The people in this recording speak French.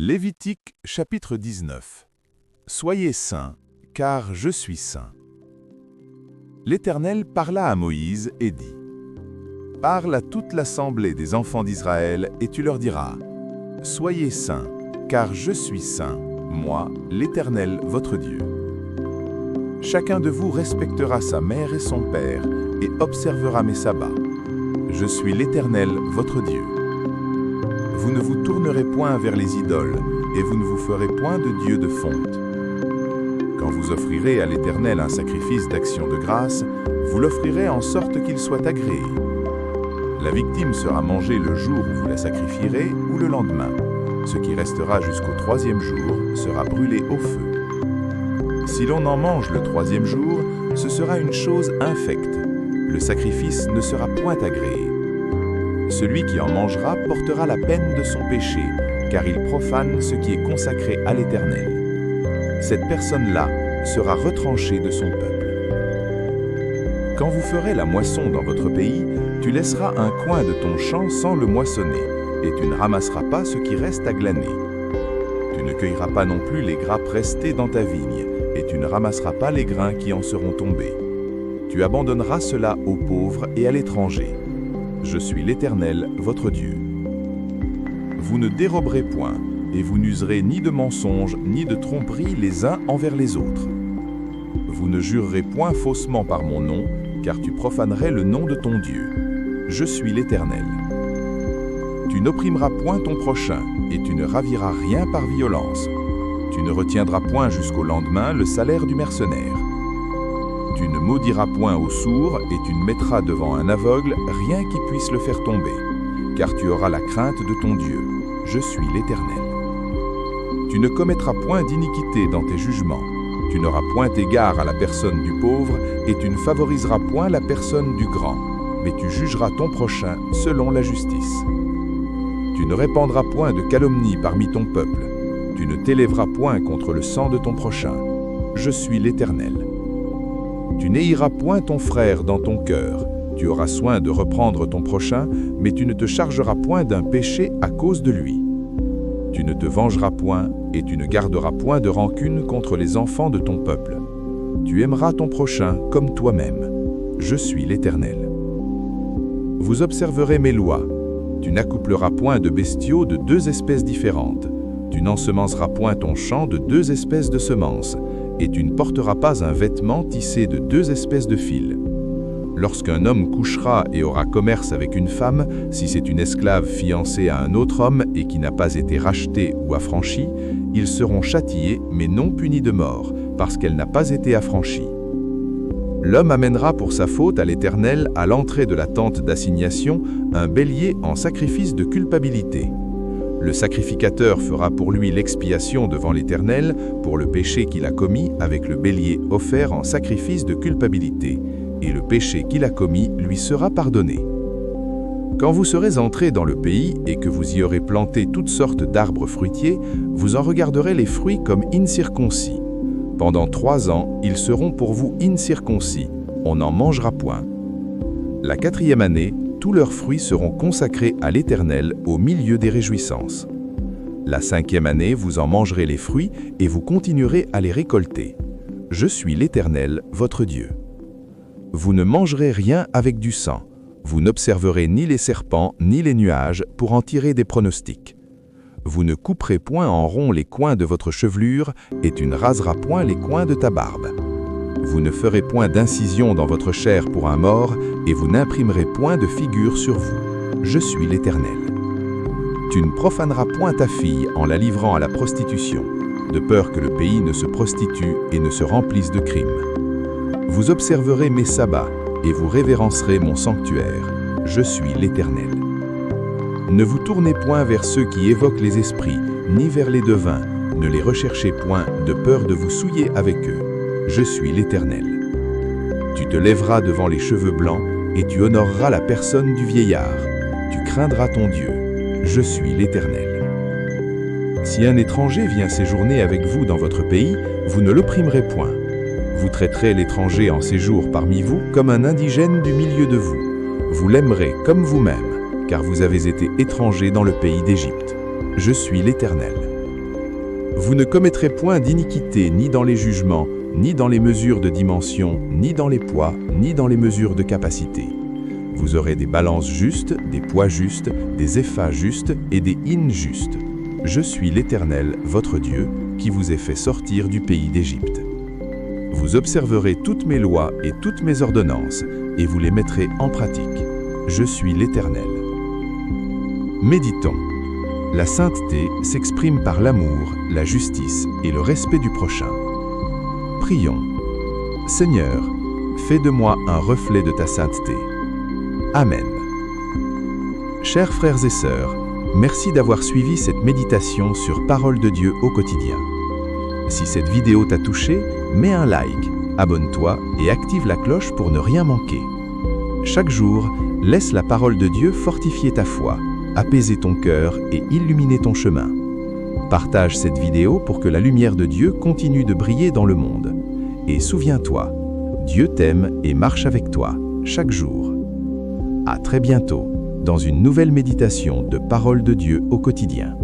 Lévitique chapitre 19. Soyez saints, car je suis saint. L'Éternel parla à Moïse et dit : Parle à toute l'assemblée des enfants d'Israël et tu leur diras : Soyez saints, car je suis saint, moi, l'Éternel, votre Dieu. Chacun de vous respectera sa mère et son père et observera mes sabbats. Je suis l'Éternel, votre Dieu. Vous ne vous tournerez point vers les idoles, et vous ne vous ferez point de dieu de fonte. Quand vous offrirez à l'Éternel un sacrifice d'action de grâce, vous l'offrirez en sorte qu'il soit agréé. La victime sera mangée le jour où vous la sacrifierez ou le lendemain. Ce qui restera jusqu'au 3e jour sera brûlé au feu. Si l'on en mange le 3e jour, ce sera une chose infecte. Le sacrifice ne sera point agréé. Celui qui en mangera portera la peine de son péché, car il profane ce qui est consacré à l'Éternel. Cette personne-là sera retranchée de son peuple. Quand vous ferez la moisson dans votre pays, tu laisseras un coin de ton champ sans le moissonner, et tu ne ramasseras pas ce qui reste à glaner. Tu ne cueilleras pas non plus les grappes restées dans ta vigne, et tu ne ramasseras pas les grains qui en seront tombés. Tu abandonneras cela aux pauvres et à l'étranger. Je suis l'Éternel, votre Dieu. Vous ne déroberez point, et vous n'userez ni de mensonges, ni de tromperies les uns envers les autres. Vous ne jurerez point faussement par mon nom, car tu profanerais le nom de ton Dieu. Je suis l'Éternel. Tu n'opprimeras point ton prochain, et tu ne raviras rien par violence. Tu ne retiendras point jusqu'au lendemain le salaire du mercenaire. Tu ne maudiras point au sourd, et tu ne mettras devant un aveugle rien qui puisse le faire tomber, car tu auras la crainte de ton Dieu. Je suis l'Éternel. Tu ne commettras point d'iniquité dans tes jugements. Tu n'auras point égard à la personne du pauvre, et tu ne favoriseras point la personne du grand, mais tu jugeras ton prochain selon la justice. Tu ne répandras point de calomnie parmi ton peuple. Tu ne t'élèveras point contre le sang de ton prochain. Je suis l'Éternel. Tu n'haïras point ton frère dans ton cœur. Tu auras soin de reprendre ton prochain, mais tu ne te chargeras point d'un péché à cause de lui. Tu ne te vengeras point, et tu ne garderas point de rancune contre les enfants de ton peuple. Tu aimeras ton prochain comme toi-même. Je suis l'Éternel. Vous observerez mes lois. Tu n'accoupleras point de bestiaux de 2 espèces différentes. Tu n'ensemenceras point ton champ de 2 espèces de semences, et tu ne porteras pas un vêtement tissé de 2 espèces de fils. Lorsqu'un homme couchera et aura commerce avec une femme, si c'est une esclave fiancée à un autre homme et qui n'a pas été rachetée ou affranchie, ils seront châtiés mais non punis de mort, parce qu'elle n'a pas été affranchie. L'homme amènera pour sa faute à l'Éternel à l'entrée de la tente d'assignation un bélier en sacrifice de culpabilité. Le sacrificateur fera pour lui l'expiation devant l'Éternel pour le péché qu'il a commis avec le bélier offert en sacrifice de culpabilité, et le péché qu'il a commis lui sera pardonné. Quand vous serez entrés dans le pays et que vous y aurez planté toutes sortes d'arbres fruitiers, vous en regarderez les fruits comme incirconcis. Pendant 3 ans, ils seront pour vous incirconcis, on n'en mangera point. La 4e année, tous leurs fruits seront consacrés à l'Éternel au milieu des réjouissances. La 5e année, vous en mangerez les fruits et vous continuerez à les récolter. Je suis l'Éternel, votre Dieu. Vous ne mangerez rien avec du sang. Vous n'observerez ni les serpents ni les nuages pour en tirer des pronostics. Vous ne couperez point en rond les coins de votre chevelure et tu ne raseras point les coins de ta barbe. Vous ne ferez point d'incision dans votre chair pour un mort, et vous n'imprimerez point de figure sur vous. Je suis l'Éternel. Tu ne profaneras point ta fille en la livrant à la prostitution, de peur que le pays ne se prostitue et ne se remplisse de crimes. Vous observerez mes sabbats, et vous révérencerez mon sanctuaire. Je suis l'Éternel. Ne vous tournez point vers ceux qui évoquent les esprits, ni vers les devins. Ne les recherchez point, de peur de vous souiller avec eux. Je suis l'Éternel. Tu te lèveras devant les cheveux blancs, et tu honoreras la personne du vieillard. Tu craindras ton Dieu. Je suis l'Éternel. Si un étranger vient séjourner avec vous dans votre pays, vous ne l'opprimerez point. Vous traiterez l'étranger en séjour parmi vous comme un indigène du milieu de vous. Vous l'aimerez comme vous-même, car vous avez été étrangers dans le pays d'Égypte. Je suis l'Éternel. Vous ne commettrez point d'iniquité ni dans les jugements, ni dans les mesures de dimension, ni dans les poids, ni dans les mesures de capacité. Vous aurez des balances justes, des poids justes, des éphas justes et des hins justes. Je suis l'Éternel, votre Dieu, qui vous ai fait sortir du pays d'Égypte. Vous observerez toutes mes lois et toutes mes ordonnances, et vous les mettrez en pratique. Je suis l'Éternel. Méditons. La sainteté s'exprime par l'amour, la justice et le respect du prochain. Prions. Seigneur, fais de moi un reflet de ta sainteté. Amen. Chers frères et sœurs, merci d'avoir suivi cette méditation sur Parole de Dieu au quotidien. Si cette vidéo t'a touché, mets un like, abonne-toi et active la cloche pour ne rien manquer. Chaque jour, laisse la parole de Dieu fortifier ta foi, apaiser ton cœur et illuminer ton chemin. Partage cette vidéo pour que la lumière de Dieu continue de briller dans le monde. Et souviens-toi, Dieu t'aime et marche avec toi, chaque jour. À très bientôt, dans une nouvelle méditation de Parole de Dieu au quotidien.